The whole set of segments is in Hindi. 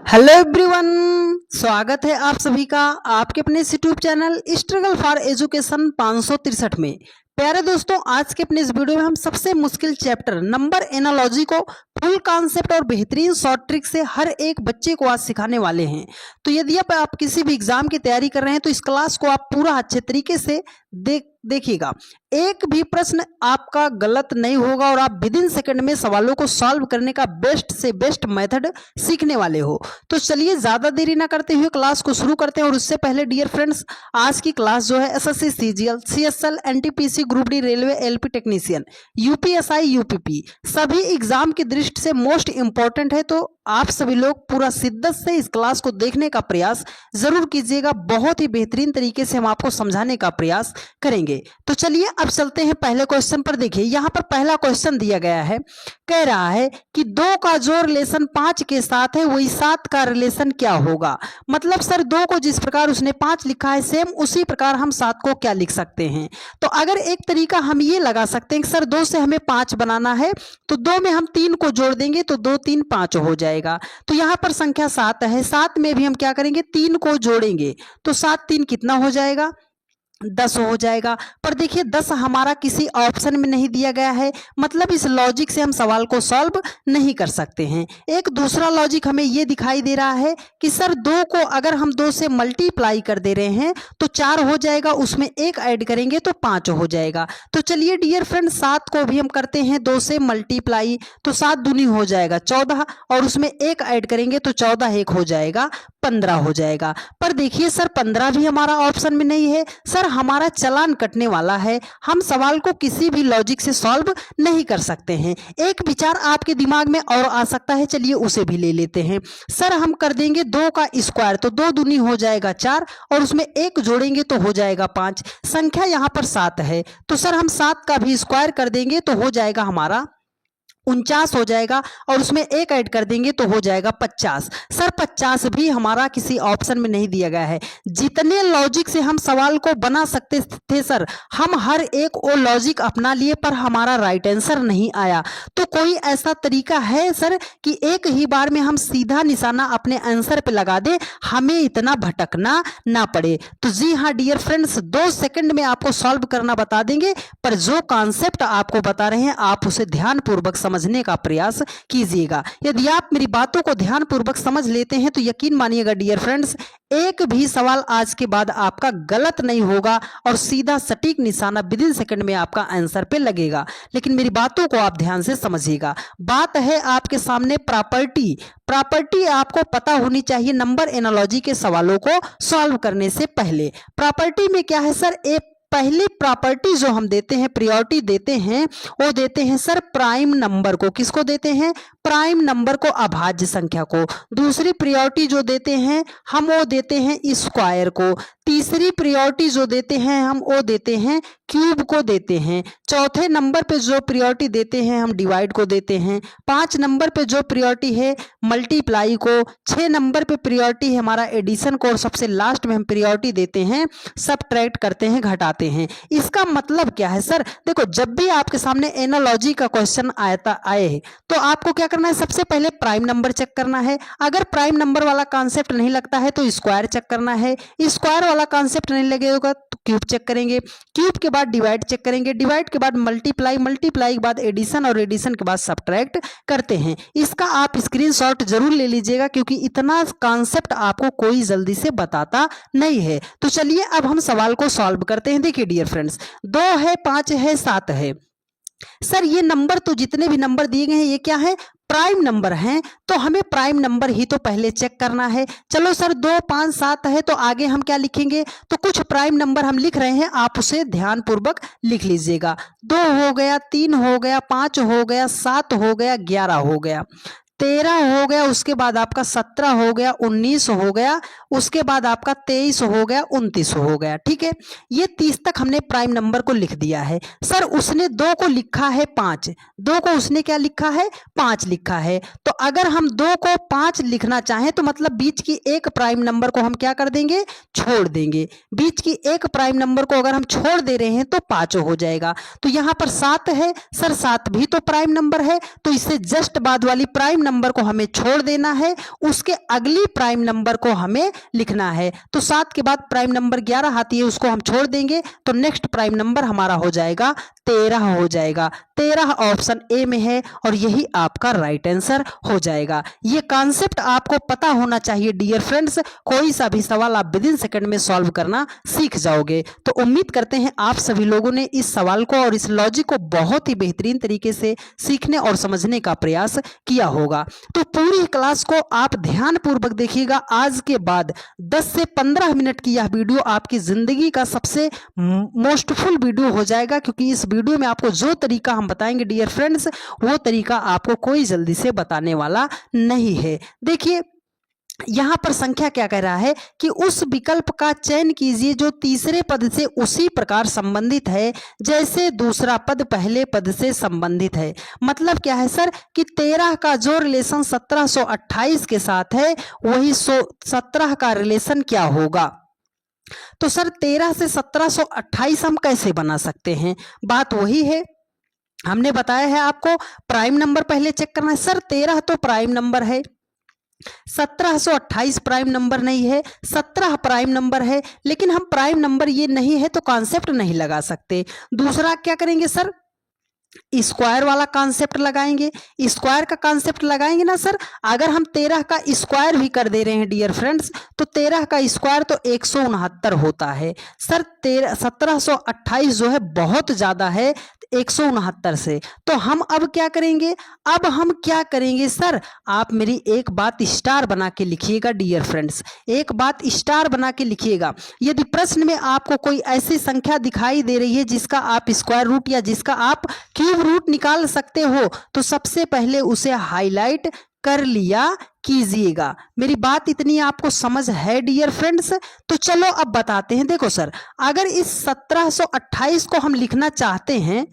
हेलो एवरीवन, स्वागत है आप सभी का आपके अपने YouTube channel struggle for education 563 में। प्यारे दोस्तों, आज के अपने इस वीडियो में हम सबसे मुश्किल चैप्टर नंबर एनालॉजी को फुल कॉन्सेप्ट और बेहतरीन शॉर्ट ट्रिक से हर एक बच्चे को आज सिखाने वाले हैं। तो यदि आप किसी भी एग्जाम की तैयारी कर रहे हैं तो इस क्लास को आप पूरा अच्छे तरीके से देखिएगा। एक भी प्रश्न आपका गलत नहीं होगा और आप विद इन सेकंड में सवालों को सॉल्व करने का बेस्ट से बेस्ट मेथड सीखने वाले हो। तो चलिए ज्यादा देरी ना करते हुए क्लास को शुरू करते हैं। और उससे पहले डियर फ्रेंड्स, आज की क्लास जो है SSC, CGL, CSL, NTPC, group D, railway, LP technician, UPSI, UPP सभी एग्जाम की दृष्टि से मोस्ट इंपॉर्टेंट है। तो आप सभी लोग पूरा शिद्दत से इस क्लास को देखने का प्रयास जरूर कीजिएगा। बहुत ही बेहतरीन तरीके से हम आपको समझाने का प्रयास करेंगे। तो चलिए अब चलते हैं पहले क्वेश्चन पर। देखिए यहाँ पर पहला क्वेश्चन दिया गया है, कह रहा है कि 2 का जो रिलेशन 5 के साथ है वही 7 का रिलेशन क्या होगा। मतलब सर 2 को जिस प्रकार उसने 5 लिखा है सेम उसी प्रकार हम 7 को क्या लिख सकते हैं। तो अगर एक तरीका हम ये लगा सकते हैं कि सर 2 से हमें 5 बनाना है तो 2 में हम 3 को जोड़ देंगे तो 2 3 5 हो जाएगा। तो यहाँ पर संख्या 7 है, 7 में भी हम क्या करेंगे 3 को जोड़ेंगे तो 7 3 कितना हो जाएगा 10 हो जाएगा। पर देखिए 10 हमारा किसी ऑप्शन में नहीं दिया गया है, मतलब इस लॉजिक से हम सवाल को सॉल्व नहीं कर सकते हैं। एक दूसरा लॉजिक हमें ये दिखाई दे रहा है कि सर 2 को अगर हम 2 से मल्टीप्लाई कर दे रहे हैं तो 4 हो जाएगा, उसमें 1 ऐड करेंगे तो 5 हो जाएगा। तो चलिए डियर फ्रेंड 7 को भी हम करते हैं 2 से मल्टीप्लाई तो 7 दूनी हो जाएगा 14 और उसमें 1 ऐड करेंगे तो 14 1 हो जाएगा 15 हो जाएगा। पर देखिए सर 15 भी हमारा ऑप्शन में नहीं है, सर हमारा चालान कटने वाला है, हम सवाल को किसी भी लॉजिक से सॉल्व नहीं कर सकते हैं। एक विचार आपके दिमाग में और आ सकता है, चलिए उसे भी ले लेते हैं। सर हम कर देंगे 2 का स्क्वायर तो 2 दूनी हो जाएगा 4 और उसमें 1 जोड़ेंगे तो हो जाएगा 5। संख्या यहाँ पर 7 है तो सर हम 7 का भी स्क्वायर कर देंगे तो हो जाएगा हमारा 49 हो जाएगा और उसमें 1 ऐड कर देंगे तो हो जाएगा 50। सर 50 भी हमारा किसी ऑप्शन में नहीं दिया गया है। जितने लॉजिक से हम सवाल को बना सकते थे सर हम हर एक वो लॉजिक अपना लिए पर हमारा राइट आंसर नहीं आया। तो कोई ऐसा तरीका है सर कि एक ही बार में हम सीधा निशाना अपने आंसर पे लगा दें, हमें इतना भटकना ना पड़े। तो जी हाँ डियर फ्रेंड्स, 2 सेकंड में आपको सॉल्व करना बता देंगे, पर जो कॉन्सेप्ट आपको बता रहे हैं आप उसे ध्यानपूर्वक समझने का प्रयास कीजिएगा। यदि आप मेरी बातों को ध्यानपूर्वक समझ लेते हैं तो यकीन मानिएगा डियर फ्रेंड्स, एक भी सवाल आज के बाद आपका गलत नहीं होगा और सीधा सटीक निशाना विद इन सेकंड में आपका आंसर पे लगेगा। लेकिन मेरी बातों को आप ध्यान से समझिएगा। बात है आपके सामने प्रॉपर्टी आपको पता होनी चाहिए नंबर एनालॉजी के सवालों को सॉल्व करने से पहले। प्रॉपर्टी में क्या है सर, एक पहली प्रॉपर्टी जो हम देते हैं, प्रायोरिटी देते हैं, वो देते हैं सर प्राइम नंबर को। किसको देते हैं? प्राइम नंबर को, अभाज्य संख्या को। दूसरी प्रायोरिटी जो देते हैं हम वो देते हैं स्क्वायर को। तीसरी प्रायोरिटी जो देते हैं हम वो देते हैं क्यूब को देते हैं। चौथे नंबर पे जो प्रायोरिटी देते हैं हम डिवाइड को देते हैं। 5 नंबर पे जो प्रायोरिटी है मल्टीप्लाई को। 6 नंबर पे प्रायोरिटी है हमारा एडिशन को और सबसे लास्ट में हम प्रायोरिटी देते हैं सबट्रैक्ट करते हैं, घटाते हैं। इसका मतलब क्या है सर, देखो जब भी आपके सामने एनालॉजी का क्वेश्चन आए तो आपको क्या करना है, सबसे पहले प्राइम नंबर चेक करना है। अगर प्राइम नंबर वाला कॉन्सेप्ट नहीं लगता है तो स्क्वायर चेक करना है। स्क्वायर वाला कॉन्सेप्ट नहीं लगेगा तो क्यूब चेक करेंगे। क्यूब के बाद डिवाइड चेक करेंगे। डिवाइड के बाद मल्टीप्लाई के बाद एडिशन और एडिशन के बाद सबट्रैक्ट करते हैं। इसका आप स्क्रीनशॉट जरूर ले लीजिएगा क्योंकि इतना कॉन्सेप्ट आपको कोई जल्दी से बताता नहीं है। तो चलिए अब हम सवाल को सॉल्व करते हैं। देखिए डियर फ्रेंड्स, 2 है, 5 है, 7 है। सर ये नंबर तो जितने भी नंबर दिए गए हैं ये क्या है, प्राइम नंबर हैं, तो हमें प्राइम नंबर ही तो पहले चेक करना है। चलो सर 2 5 7 है तो आगे हम क्या लिखेंगे, तो कुछ प्राइम नंबर हम लिख रहे हैं, आप उसे ध्यानपूर्वक लिख लीजिएगा। 2 हो गया, 3 हो गया, 5 हो गया, 7 हो गया, 11 हो गया, 13 हो गया, उसके बाद आपका 17 हो गया, 19 हो गया, उसके बाद आपका 23 हो गया, 29 हो गया। ठीक है, ये 30 तक हमने प्राइम नंबर को लिख दिया है। सर उसने 2 को लिखा है 5, 2 को उसने क्या लिखा है 5 लिखा है। तो अगर हम 2 को 5 लिखना चाहें तो मतलब बीच की एक प्राइम नंबर को हम क्या कर देंगे, छोड़ देंगे। बीच की एक प्राइम नंबर को अगर हम छोड़ दे रहे हैं तो 5 हो जाएगा। तो यहाँ पर 7 है, सर 7 भी तो प्राइम नंबर है, तो इससे जस्ट बाद वाली प्राइम नंबर को हमें छोड़ देना है, उसके अगली प्राइम नंबर को हमें लिखना है। तो 7 के बाद प्राइम नंबर 11 आती है, उसको हम छोड़ देंगे तो नेक्स्ट प्राइम नंबर हमारा हो जाएगा 13 हो जाएगा। 13 ऑप्शन ए में है और यही आपका राइट आंसर हो जाएगा। ये कॉन्सेप्ट आपको पता होना चाहिए डियर फ्रेंड्स, कोई सा भी सवाल आप विदिन सेकंड में सॉल्व करना सीख जाओगे। तो उम्मीद करते हैं आप सभी लोगों ने इस सवाल को और इस लॉजिक को बहुत ही बेहतरीन तरीके से सीखने और समझने का प्रयास किया होगा। तो पूरी क्लास को आप ध्यानपूर्वक देखिएगा। आज के बाद 10 से 15 मिनट की यह वीडियो आपकी जिंदगी का सबसे मोस्टफुल वीडियो हो जाएगा, क्योंकि इस वीडियो में आपको जो तरीका हम बताएंगे डियर फ्रेंड्स, वो तरीका आपको कोई जल्दी से बताने वाला नहीं है। देखिए यहां पर संख्या क्या कह रहा है कि उस विकल्प का चयन कीजिए जो तीसरे पद से उसी प्रकार संबंधित है जैसे दूसरा पद पहले पद से संबंधित है। मतलब क्या है सर कि 13 का जो रिलेशन 1728 के साथ है वही 17 का रिलेशन क्या होगा। तो सर 13 से 1728 हम कैसे बना सकते हैं? बात वही है, हमने बताया है आपको प्राइम नंबर पहले चेक करना है। सर 13 तो प्राइम नंबर है, 1728 प्राइम नंबर नहीं है, 17 प्राइम नंबर है, लेकिन हम प्राइम नंबर ये नहीं है तो कॉन्सेप्ट नहीं लगा सकते। दूसरा क्या करेंगे सर, स्क्वायर वाला कॉन्सेप्ट लगाएंगे। स्क्वायर का कॉन्सेप्ट लगाएंगे ना सर, अगर हम 13 का स्क्वायर भी कर दे रहे हैं डियर फ्रेंड्स तो 13 का स्क्वायर तो 169 होता है। सर 1728 जो है बहुत ज्यादा है 169 से, तो हम अब क्या करेंगे, अब हम क्या करेंगे सर, आप मेरी एक बात स्टार बना के लिखिएगा डियर फ्रेंड्स, एक बात स्टार बना के लिखिएगा। यदि प्रश्न में आपको कोई ऐसी संख्या दिखाई दे रही है जिसका आप स्क्वायर रूट या जिसका आप क्यूब रूट निकाल सकते हो तो सबसे पहले उसे हाईलाइट कर लिया कीजिएगा। मेरी बात इतनी आपको समझ है डियर फ्रेंड्स? तो चलो अब बताते हैं। देखो सर, अगर इस 1728 को हम लिखना चाहते हैं,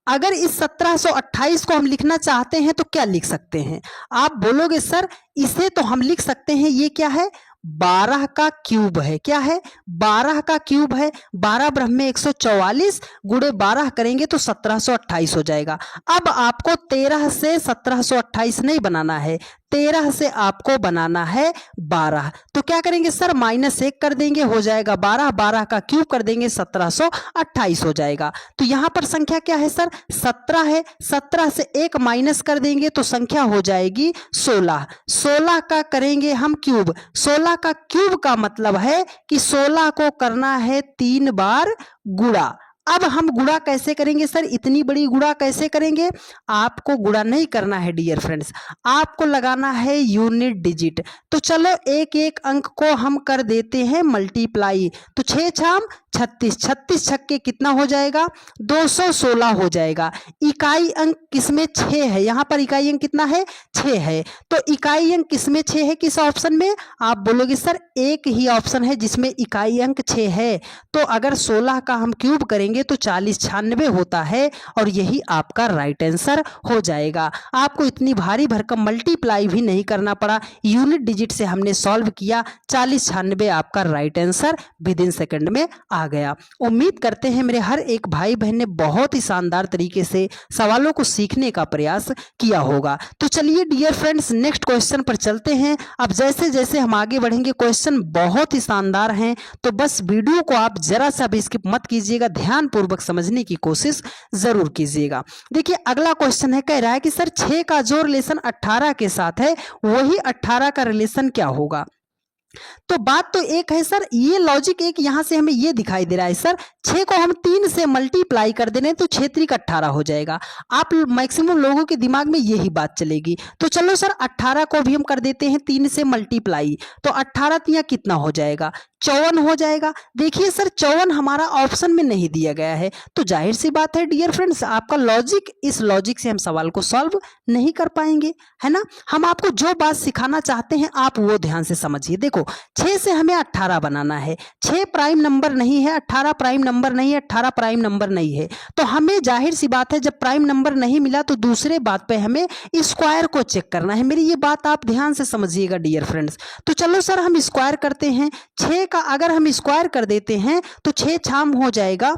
अगर इस 1728 को हम लिखना चाहते हैं तो क्या लिख सकते हैं? आप बोलोगे सर इसे तो हम लिख सकते हैं, ये क्या है, 12 का क्यूब है। क्या है, 12 का क्यूब है। 12 ब्रह्म में 144 गुणे 12 करेंगे तो 1728 हो जाएगा। अब आपको 13 से 1728 नहीं बनाना है, 13 से आपको बनाना है 12। तो क्या करेंगे सर, -1 कर देंगे, हो जाएगा 12, 12 का क्यूब कर देंगे 1728 हो जाएगा। तो यहां पर संख्या क्या है सर, 17 है, 17 से 1 माइनस कर देंगे तो संख्या हो जाएगी 16। 16 का करेंगे हम क्यूब, 16 का क्यूब का मतलब है कि 16 को करना है 3 बार गुणा। अब हम गुणा कैसे करेंगे सर, इतनी बड़ी गुणा कैसे करेंगे, आपको गुणा नहीं करना है डियर फ्रेंड्स, आपको लगाना है यूनिट डिजिट। तो चलो एक एक अंक को हम कर देते हैं मल्टीप्लाई। तो 6 छाम 36, 36 छक्के कितना हो जाएगा, 216 हो जाएगा। इकाई अंक किसमें 6 है, यहाँ पर इकाई अंक कितना है, 6 है। तो इकाई अंक किसमें 6 है, किस ऑप्शन में? आप बोलोगे सर एक ही ऑप्शन है जिसमें इकाई अंक 6 है। तो अगर 16 का हम क्यूब करेंगे तो 40 96 होता है और यही आपका राइट आंसर हो जाएगा। आपको इतनी भारी भरकम मल्टीप्लाई भी नहीं करना पड़ा, यूनिट डिजिट से हमने सॉल्व किया, 40 96 आपका राइट आंसर विदिन सेकंड में आ गया। उम्मीद करते हैं मेरे हर एक भाई बहन ने बहुत ही शानदार तरीके से सवालों को सीखने का प्रयास किया होगा। तो चलिए डियर फ्रेंड्स नेक्स्ट क्वेश्चन पर चलते हैं। अब जैसे जैसे हम आगे बढ़ेंगे क्वेश्चन बहुत ही शानदार हैं, तो बस वीडियो को आप जरा सा भी स्किप मत कीजिएगा, ध्यानपूर्वक समझने की कोशिश जरूर कीजिएगा। देखिए अगला क्वेश्चन है, कह रहा है कि सर 6 का जो रिलेशन 18 के साथ है वही 18 का रिलेशन क्या होगा। तो बात तो एक है सर, ये लॉजिक एक यहां से हमें ये दिखाई दे रहा है सर, 6 को हम 3 से मल्टीप्लाई कर दे रहे हैं तो 6 3 18 हो जाएगा। आप मैक्सिमम लोगों के दिमाग में यही बात चलेगी। तो चलो सर 18 को भी हम कर देते हैं 3 से मल्टीप्लाई, तो 18 3 कितना हो जाएगा, 54 हो जाएगा। देखिए सर 54 हमारा ऑप्शन में नहीं दिया गया है, तो जाहिर सी बात है डियर फ्रेंड्स आपका लॉजिक, इस लॉजिक से हम सवाल को सॉल्व नहीं कर पाएंगे, है ना। हम आपको जो बात सिखाना चाहते हैं आप वो ध्यान से समझिए। देखो 6 से हमें 18 बनाना है, 6 प्राइम नंबर नहीं है, 18 प्राइम नंबर नहीं है, 18 प्राइम नंबर नहीं है, तो हमें जाहिर सी बात है जब प्राइम नंबर नहीं मिला तो दूसरे बात पे हमें स्क्वायर को चेक करना है। मेरी ये बात आप ध्यान से समझिएगा डियर फ्रेंड्स। तो चलो सर हम स्क्वायर करते हैं, 6 का अगर हम स्क्वायर कर देते हैं तो 6 छाम हो जाएगा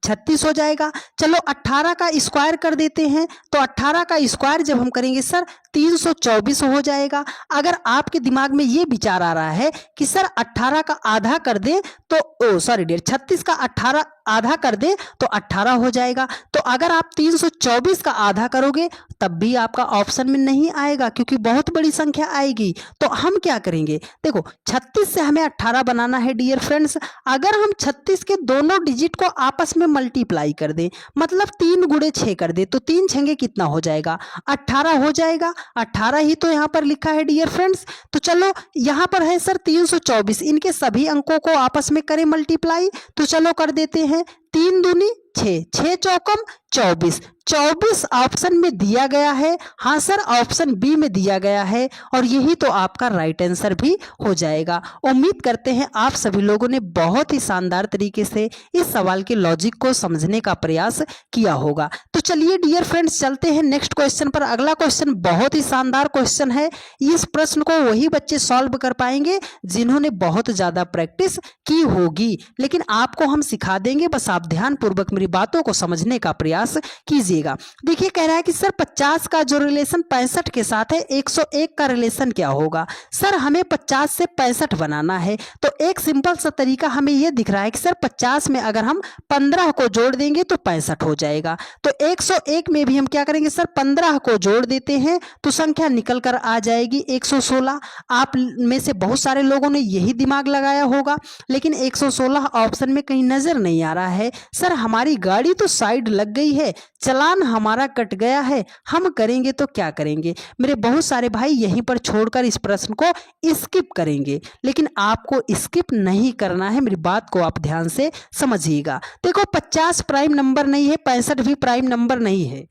36 हो जाएगा। चलो 18 का स्क्वायर कर देते हैं, तो 18 का स्क्वायर जब हम करेंगे सर 324 हो जाएगा। अगर आपके दिमाग में ये विचार आ रहा है कि सर 18 का आधा कर दें तो 36 का 18 आधा कर दें तो 18 हो जाएगा। तो अगर आप 324 का आधा करोगे तब भी आपका ऑप्शन में नहीं आएगा, क्योंकि बहुत बड़ी संख्या आएगी। तो हम क्या करेंगे, देखो 36 से हमें 18 बनाना है डियर फ्रेंड्स। अगर हम 36 के दोनों डिजिट को आपस में मल्टीप्लाई कर दें, मतलब 3 गुणे 6 कर दे, तो 3 छंगे कितना हो जाएगा, 18 हो जाएगा। 18 ही तो यहाँ पर लिखा है डियर फ्रेंड्स। तो चलो यहाँ पर है सर 324, इनके सभी अंकों को आपस में करें मल्टीप्लाई। तो चलो कर देते हैं, 3 दूनी 6, 6 चौकम 24, 24 ऑप्शन में दिया गया है। हाँ सर, ऑप्शन बी में दिया गया है, और यही तो आपका राइट आंसर भी हो जाएगा। उम्मीद करते हैं आप सभी लोगों ने बहुत ही शानदार तरीके से इस सवाल के लॉजिक को समझने का प्रयास किया होगा। तो चलिए डियर फ्रेंड्स, चलते हैं नेक्स्ट क्वेश्चन पर। अगला क्वेश्चन बहुत ही शानदार क्वेश्चन है। इस प्रश्न को वही बच्चे सॉल्व कर पाएंगे जिन्होंने बहुत ज्यादा प्रैक्टिस की होगी, लेकिन आपको हम सिखा देंगे, बस आप ध्यान पूर्वक मेरी बातों को समझने का प्रयास कीजिएगा। देखिए कह रहा है कि सर 50 का जो रिलेशन 65 के साथ है, 101 का रिलेशन क्या होगा। सर हमें 50 से 65 बनाना है, तो एक सिंपल सा तरीका हमें यह दिख रहा है कि सर 50 में अगर हम 15 को जोड़ देंगे तो 65 हो जाएगा। तो 101 में भी हम क्या करेंगे सर, 15 को जोड़ देते हैं तो संख्या निकल कर आ जाएगी 116। आप में से बहुत सारे लोगों ने यही दिमाग लगाया होगा, लेकिन 116 ऑप्शन में कहीं नजर नहीं आ रहा है। सर हमारी गाड़ी तो साइड लग गई है, चालान हमारा कट गया है, हम करेंगे तो क्या करेंगे। मेरे बहुत सारे भाई यहीं पर छोड़कर इस प्रश्न को स्किप करेंगे, लेकिन आपको स्किप नहीं करना है, मेरी बात को आप ध्यान से समझिएगा। देखो 50 प्राइम नंबर नहीं है, 65 भी प्राइम नंबर नहीं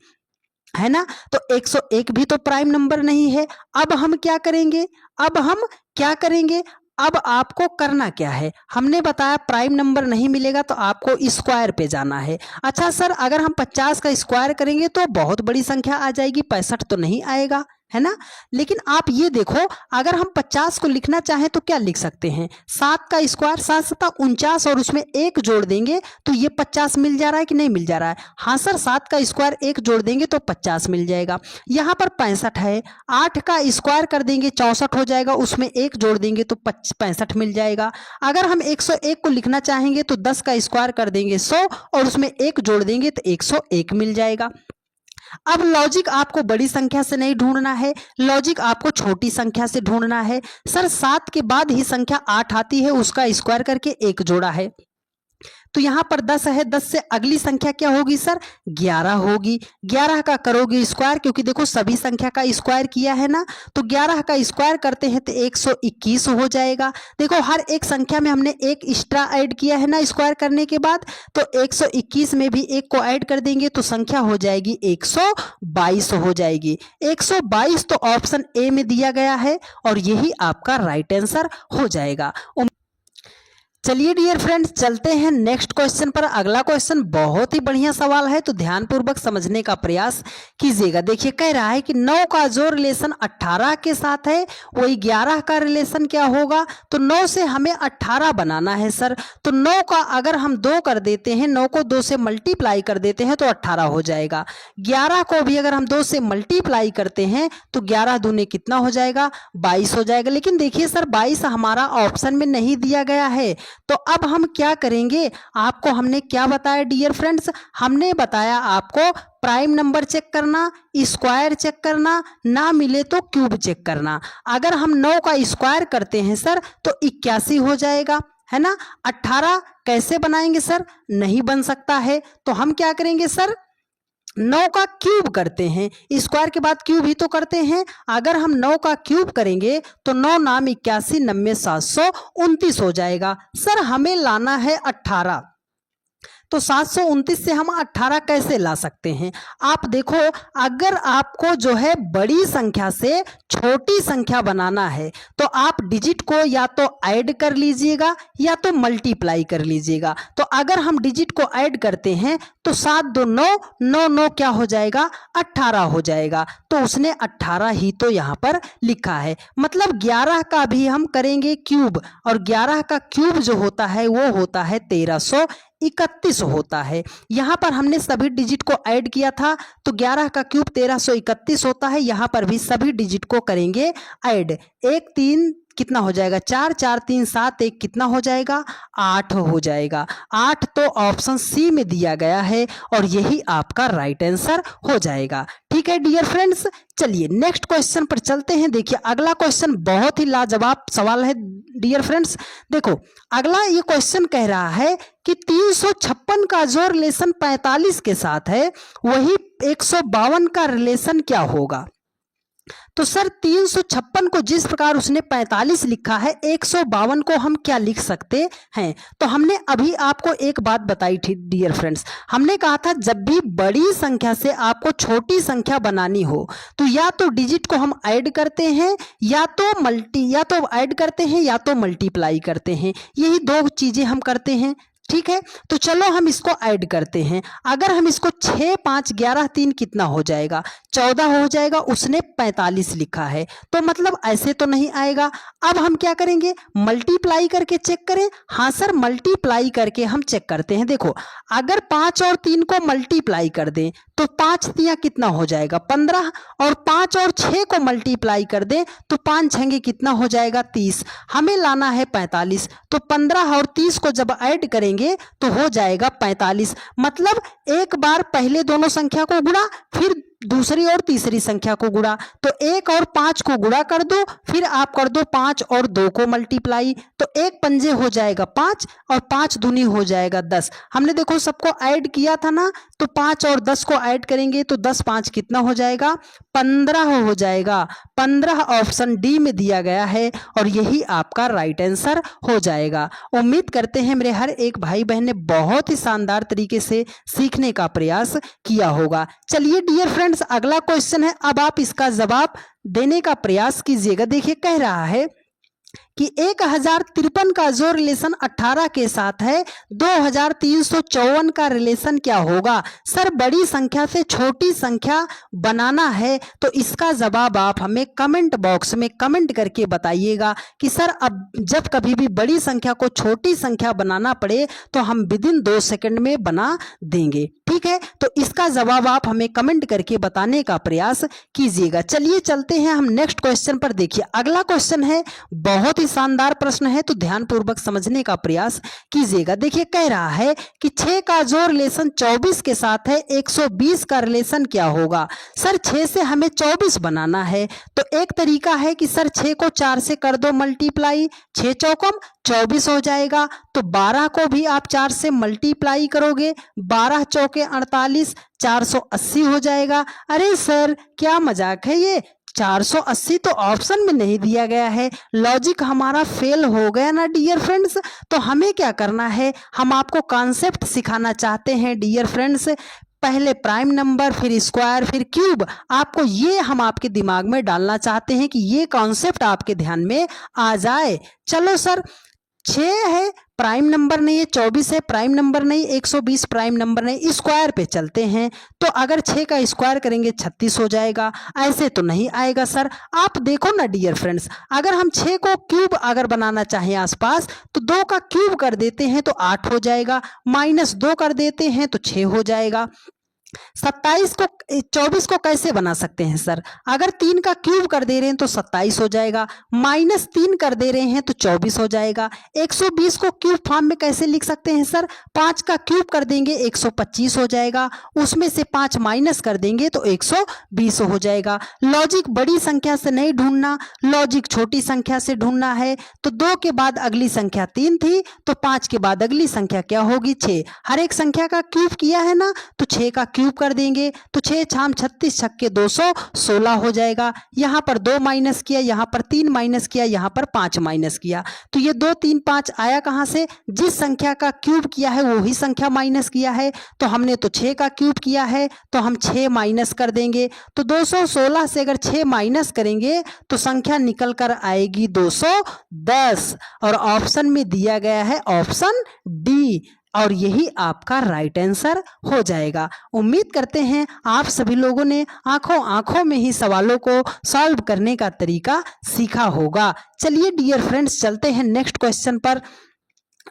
है ना, तो 101 भी तो प्राइम नंबर नहीं है। अब हम क्या करेंगे, अब आपको करना क्या है, हमने बताया प्राइम नंबर नहीं मिलेगा तो आपको स्क्वायर पे जाना है। अच्छा सर, अगर हम 50 का स्क्वायर करेंगे तो बहुत बड़ी संख्या आ जाएगी, 65 तो नहीं आएगा, है ना। लेकिन आप ये देखो, अगर हम 50 को लिखना चाहें तो क्या लिख सकते हैं, 7 का स्क्वायर 7 7 49, और उसमें 1 जोड़ देंगे तो ये 50 मिल जा रहा है कि नहीं मिल जा रहा है। हाँ सर, 7 का स्क्वायर 1 जोड़ देंगे तो 50 मिल जाएगा। यहाँ पर 65 है, 8 का स्क्वायर कर देंगे 64 हो जाएगा, उसमें 1 जोड़ देंगे तो 65 मिल जाएगा। अगर हम 101 को लिखना चाहेंगे तो 10 का स्क्वायर कर देंगे 100, और उसमें 1 जोड़ देंगे तो 101 मिल जाएगा। अब लॉजिक आपको बड़ी संख्या से नहीं ढूंढना है, लॉजिक आपको छोटी संख्या से ढूंढना है। सर 7 के बाद ही संख्या 8 आती है, उसका स्क्वायर करके 1 जोड़ा है, तो यहाँ पर 10 है, 10 से अगली संख्या क्या होगी सर, 11 होगी। 11 का करोगे स्क्वायर, क्योंकि देखो सभी संख्या का स्क्वायर किया है ना, तो 11 का स्क्वायर करते हैं तो 121 हो जाएगा। देखो हर एक संख्या में हमने एक एक्स्ट्रा ऐड किया है ना स्क्वायर करने के बाद, तो 121 में भी एक को ऐड कर देंगे तो संख्या हो जाएगी 122 हो जाएगी। 122 तो ऑप्शन ए में दिया गया है, और यही आपका राइट आंसर हो जाएगा। चलिए डियर फ्रेंड्स, चलते हैं नेक्स्ट क्वेश्चन पर। अगला क्वेश्चन बहुत ही बढ़िया सवाल है, तो ध्यानपूर्वक समझने का प्रयास कीजिएगा। देखिए कह रहा है कि 9 का जो रिलेशन 18 के साथ है वही 11 का रिलेशन क्या होगा। तो 9 से हमें 18 बनाना है सर, तो 9 का अगर हम 2 कर देते हैं, 9 को 2 से मल्टीप्लाई कर देते हैं तो 18 हो जाएगा। 11 को भी अगर हम 2 से मल्टीप्लाई करते हैं तो 11 दूने कितना हो जाएगा, 22 हो जाएगा। लेकिन देखिए सर 22 हमारा ऑप्शन में नहीं दिया गया है, तो अब हम क्या करेंगे, आपको हमने क्या बताया डियर फ्रेंड्स, हमने बताया आपको प्राइम नंबर चेक करना, स्क्वायर चेक करना, ना मिले तो क्यूब चेक करना। अगर हम 9 का स्क्वायर करते हैं सर तो 81 हो जाएगा, है ना। 18 कैसे बनाएंगे सर, नहीं बन सकता है, तो हम क्या करेंगे सर, 9 का क्यूब करते हैं, स्क्वायर के बाद क्यूब ही तो करते हैं। अगर हम 9 का क्यूब करेंगे तो 9 नाम 81, 90 729 हो जाएगा। सर हमें लाना है 18, तो 729 से हम 18 कैसे ला सकते हैं। आप देखो, अगर आपको जो है बड़ी संख्या से छोटी संख्या बनाना है तो आप डिजिट को या तो ऐड कर लीजिएगा या तो मल्टीप्लाई कर लीजिएगा। तो अगर हम डिजिट को ऐड करते हैं तो 7 2 9, 9 9 क्या हो जाएगा, 18 हो जाएगा। तो उसने 18 ही तो यहाँ पर लिखा है, मतलब 11 का भी हम करेंगे क्यूब, और 11 का क्यूब जो होता है वो होता है 1301। 1331 होता है। यहाँ पर हमने सभी डिजिट को ऐड किया था तो 11 का क्यूब 1331 होता है। यहाँ पर भी सभी डिजिट को करेंगे ऐड। 1 3 कितना हो जाएगा 4, 4 3 7, 1 कितना हो जाएगा 8 हो जाएगा। 8 तो ऑप्शन सी में दिया गया है और यही आपका राइट आंसर हो जाएगा। ठीक है डियर फ्रेंड्स, चलिए नेक्स्ट क्वेश्चन पर चलते हैं। देखिए अगला क्वेश्चन बहुत ही लाजवाब सवाल है डियर फ्रेंड्स। देखो अगला ये क्वेश्चन कह रहा है कि 356 का जो रिलेशन 45 के साथ है वही 152 का रिलेशन क्या होगा। तो सर 356 को जिस प्रकार उसने 45 लिखा है 152 को हम क्या लिख सकते हैं। तो हमने अभी आपको एक बात बताई थी डियर फ्रेंड्स, हमने कहा था जब भी बड़ी संख्या से आपको छोटी संख्या बनानी हो तो या तो डिजिट को हम ऐड करते हैं या तो ऐड करते हैं या तो मल्टीप्लाई करते हैं, यही दो चीजें हम करते हैं। ठीक है, तो चलो हम इसको ऐड करते हैं। अगर हम इसको 6 5 11 3 कितना हो जाएगा 14 हो जाएगा, उसने 45 लिखा है तो मतलब ऐसे तो नहीं आएगा। अब हम क्या करेंगे मल्टीप्लाई करके चेक करें। हाँ सर मल्टीप्लाई करके हम चेक करते हैं। देखो अगर 5 और 3 को मल्टीप्लाई कर दें तो 5 तिया कितना हो जाएगा 15, और 5 और 6 को मल्टीप्लाई कर दें तो 5 छंगे कितना हो जाएगा 30। हमें लाना है 45, तो 15 और 30 को जब ऐड करेंगे तो हो जाएगा 45। मतलब एक बार पहले दोनों संख्या को गुणा फिर दूसरी और तीसरी संख्या को गुणा, तो 1 और 5 को गुणा कर दो फिर आप कर दो 5 और 2 को मल्टीप्लाई, तो 1 पंजे हो जाएगा 5 और 5 दूनी हो जाएगा 10। हमने देखो सबको ऐड किया था ना, तो 5 और 10 को ऐड करेंगे तो 10 5 कितना हो जाएगा 15 हो जाएगा। 15 ऑप्शन डी में दिया गया है और यही आपका राइट आंसर हो जाएगा। उम्मीद करते हैं मेरे हर एक भाई बहन ने बहुत ही शानदार तरीके से सीखने का प्रयास किया होगा। चलिए डियर फ्रेंड्स अगला क्वेश्चन है, अब आप इसका जवाब देने का प्रयास कीजिएगा। देखिए कह रहा है कि 1053 का जो रिलेशन 18 के साथ है 2354 का रिलेशन क्या होगा। सर बड़ी संख्या से छोटी संख्या बनाना है तो इसका जवाब आप हमें कमेंट बॉक्स में कमेंट करके बताइएगा कि सर अब जब कभी भी बड़ी संख्या को छोटी संख्या बनाना पड़े तो हम विदिन 2 सेकंड में बना देंगे। ठीक है, तो इसका जवाब आप हमें कमेंट करके बताने का प्रयास कीजिएगा। चलिए चलते हैं हम नेक्स्ट क्वेश्चन पर। देखिए अगला क्वेश्चन है बहुत ही शानदार प्रश्न है तो ध्यानपूर्वक समझने का प्रयास कीजिएगा। देखिए कह रहा है कि 6 का जो रिलेशन 24 के साथ है 120 का रिलेशन क्या होगा। सर 6 से हमें 24 बनाना है तो एक तरीका है कि सर 6 को 4 से कर दो मल्टीप्लाई, 6 चौकम 24 हो जाएगा। तो 12 को भी आप 4 से मल्टीप्लाई करोगे, 12 चौके 48, 480 हो जाएगा। अरे सर क्या मजाक है ये, 480 तो ऑप्शन में नहीं दिया गया है, लॉजिक हमारा फेल हो गया ना डियर फ्रेंड्स। तो हमें क्या करना है, हम आपको कॉन्सेप्ट सिखाना चाहते हैं डियर फ्रेंड्स। पहले प्राइम नंबर फिर स्क्वायर फिर क्यूब, आपको ये हम आपके दिमाग में डालना चाहते हैं कि ये कॉन्सेप्ट आपके ध्यान में आ जाए। चलो सर 6 है प्राइम नंबर नहीं है, 24 है प्राइम नंबर नहीं, 120 प्राइम नंबर नहीं, स्क्वायर पे चलते हैं। तो अगर 6 का स्क्वायर करेंगे 36 हो जाएगा, ऐसे तो नहीं आएगा सर। आप देखो ना डियर फ्रेंड्स, अगर हम 6 को क्यूब अगर बनाना चाहें आसपास तो 2 का क्यूब कर देते हैं तो 8 हो जाएगा, -2 कर देते हैं तो 6 हो जाएगा। 24 को कैसे बना सकते हैं सर, अगर 3 का क्यूब कर दे रहे हैं तो 27 हो जाएगा, -3 कर दे रहे हैं तो 24 हो जाएगा। 120 को क्यूब फॉर्म में कैसे लिख सकते हैं सर, 5 का क्यूब कर देंगे 125 हो जाएगा, उसमें से 5 माइनस कर देंगे तो 120 हो जाएगा। लॉजिक बड़ी संख्या से नहीं ढूंढना, लॉजिक छोटी संख्या से ढूंढना है। तो 2 के बाद अगली संख्या 3 थी तो 5 के बाद अगली संख्या क्या होगी 6। हर एक संख्या का क्यूब किया है ना, तो 6 का क्यूब कर देंगे तो 6 छाम 36 छक्के 216 हो जाएगा। यहाँ पर 2 माइनस किया, यहाँ पर 3 माइनस किया, यहाँ पर 5 माइनस किया, तो ये 2 3 5 आया कहाँ से, जिस संख्या का क्यूब किया है वही संख्या माइनस किया है। तो हमने तो 6 का क्यूब किया है तो हम 6 माइनस कर देंगे, तो 216 से अगर 6 माइनस करेंगे तो संख्या निकल कर आएगी 210 और ऑप्शन में दिया गया है ऑप्शन डी और यही आपका राइट आंसर हो जाएगा। उम्मीद करते हैं आप सभी लोगों ने आंखों में ही सवालों को सॉल्व करने का तरीका सीखा होगा। चलिए डियर फ्रेंड्स चलते हैं नेक्स्ट क्वेश्चन पर।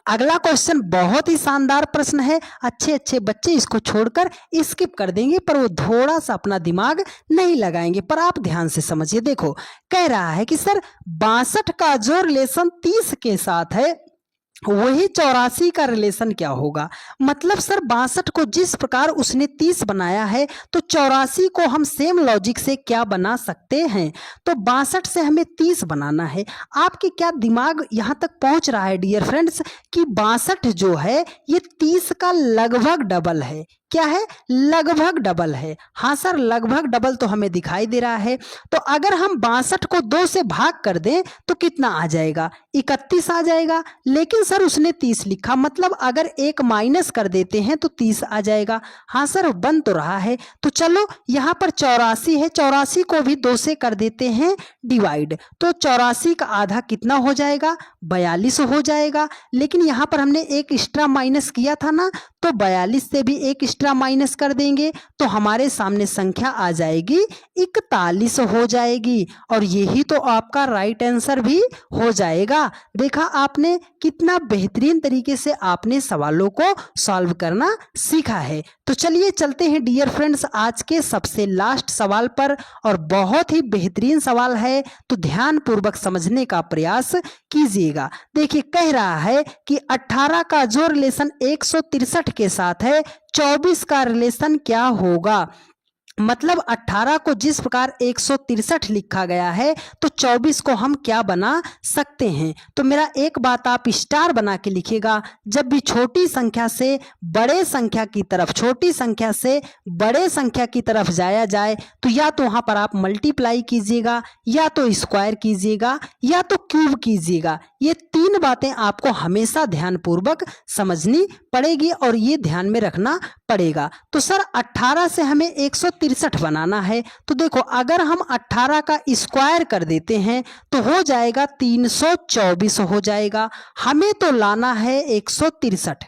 अगला क्वेश्चन बहुत ही शानदार प्रश्न है। अच्छे अच्छे बच्चे इसको छोड़कर स्किप कर देंगे, पर वो थोड़ा सा अपना दिमाग नहीं लगाएंगे। पर आप ध्यान से समझिए। देखो, कह रहा है कि सर 62 का जो रिलेशन 30 के साथ है वही 84 का रिलेशन क्या होगा। मतलब सर 62 को जिस प्रकार उसने 30 बनाया है तो 84 को हम सेम लॉजिक से क्या बना सकते हैं। तो 62 से हमें 30 बनाना है। आपके क्या दिमाग यहाँ तक पहुँच रहा है डियर फ्रेंड्स कि 62 जो है ये 30 का लगभग डबल है। क्या है? लगभग डबल है। हाँ सर, लगभग डबल तो हमें दिखाई दे रहा है। तो अगर हम 62 को 2 से भाग कर दें तो कितना आ जाएगा? 31 आ जाएगा। लेकिन सर उसने 30 लिखा, मतलब अगर एक माइनस कर देते हैं तो 30 आ जाएगा। हाँ सर, बन तो रहा है। तो चलो यहाँ पर 84 है, 84 को भी 2 से कर देते हैं डिवाइड। तो 84 का आधा कितना हो जाएगा? 42 हो जाएगा। लेकिन यहाँ पर हमने एक एक्स्ट्रा माइनस किया था ना, तो 42 से भी एक एक्स्ट्रा माइनस कर देंगे तो हमारे सामने संख्या आ जाएगी 41 हो जाएगी। और यही तो आपका राइट आंसर भी हो जाएगा। देखा आपने कितना बेहतरीन तरीके से आपने सवालों को सॉल्व करना सीखा है। तो चलिए चलते हैं डियर फ्रेंड्स आज के सबसे लास्ट सवाल पर, और बहुत ही बेहतरीन सवाल है, तो ध्यान पूर्वक समझने का प्रयास कीजिएगा। देखिए, कह रहा है कि 18 का जो रिलेशन 163 के साथ है 24 का रिलेशन क्या होगा। मतलब 18 को जिस प्रकार 163 लिखा गया है तो 24 को हम क्या बना सकते हैं। तो मेरा एक बात आप स्टार बना के लिखिएगा, जब भी छोटी संख्या से बड़े संख्या की तरफ, छोटी संख्या से बड़े संख्या की तरफ जाया जाए तो या तो वहाँ पर आप मल्टीप्लाई कीजिएगा, या तो स्क्वायर कीजिएगा, या तो क्यूब कीजिएगा। ये तीन बातें आपको हमेशा ध्यानपूर्वक समझनी पड़ेगी और ये ध्यान में रखना पड़ेगा। तो सर 18 से हमें 163 बनाना है। तो देखो, अगर हम 18 का स्क्वायर कर देते हैं तो हो जाएगा 324 हो जाएगा। हमें तो लाना है 163,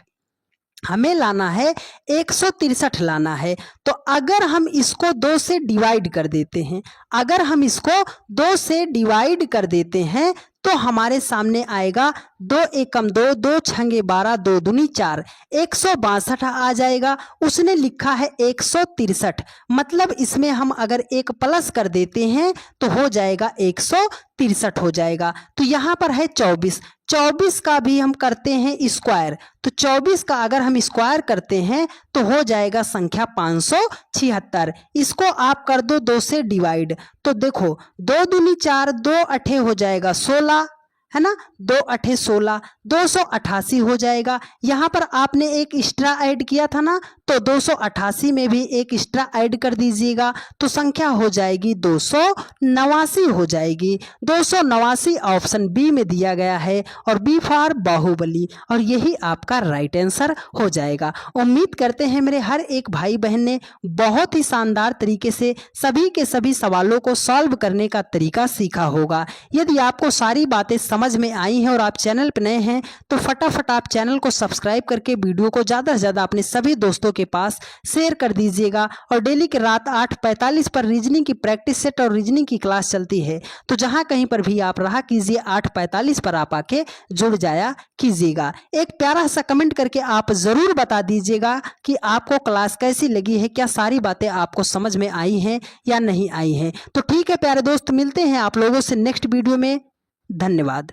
हमें लाना है 163 लाना है। तो अगर हम इसको 2 से डिवाइड कर देते हैं, अगर हम इसको 2 से डिवाइड कर देते हैं तो हमारे सामने आएगा 2 एकम 2, 2 छंगे 12, 2 दूनी 4, 162 आ जाएगा। उसने लिखा है 163, मतलब इसमें हम अगर एक प्लस कर देते हैं तो हो जाएगा 163 हो जाएगा। तो यहाँ पर है 24, 24 का भी हम करते हैं स्क्वायर, तो 24 का अगर हम स्क्वायर करते हैं तो हो जाएगा संख्या 576। इसको आप कर दो 2 से डिवाइड, तो देखो 2 दूनी 4, 2 अठे हो जाएगा 16, है ना, 2 अठे 16, 288 हो जाएगा। यहाँ पर आपने एक एक्स्ट्रा ऐड किया था ना, तो 288 में भी एक एक्स्ट्रा ऐड कर दीजिएगा तो संख्या हो जाएगी 289 हो जाएगी। 289 ऑप्शन बी में दिया गया है, और बी फॉर बाहुबली, और यही आपका राइट आंसर हो जाएगा। उम्मीद करते हैं मेरे हर एक भाई बहन ने बहुत ही शानदार तरीके से सभी के सभी सवालों को सॉल्व करने का तरीका सीखा होगा। यदि आपको सारी बातें समझ में आई हैं और आप चैनल पर नए हैं तो फटाफट आप चैनल को सब्सक्राइब करके वीडियो को ज़्यादा से ज़्यादा अपने सभी दोस्तों के पास शेयर कर दीजिएगा। और डेली के रात 8:45 पर रीजनिंग की प्रैक्टिस सेट और रीजनिंग की क्लास चलती है, तो जहां कहीं पर भी आप रहा कीजिए 8:45 पर आप आके जुड़ जाया कीजिएगा। एक प्यारा सा कमेंट करके आप ज़रूर बता दीजिएगा कि आपको क्लास कैसी लगी है, क्या सारी बातें आपको समझ में आई हैं या नहीं आई हैं। तो ठीक है प्यारे दोस्त, मिलते हैं आप लोगों से नेक्स्ट वीडियो में। धन्यवाद।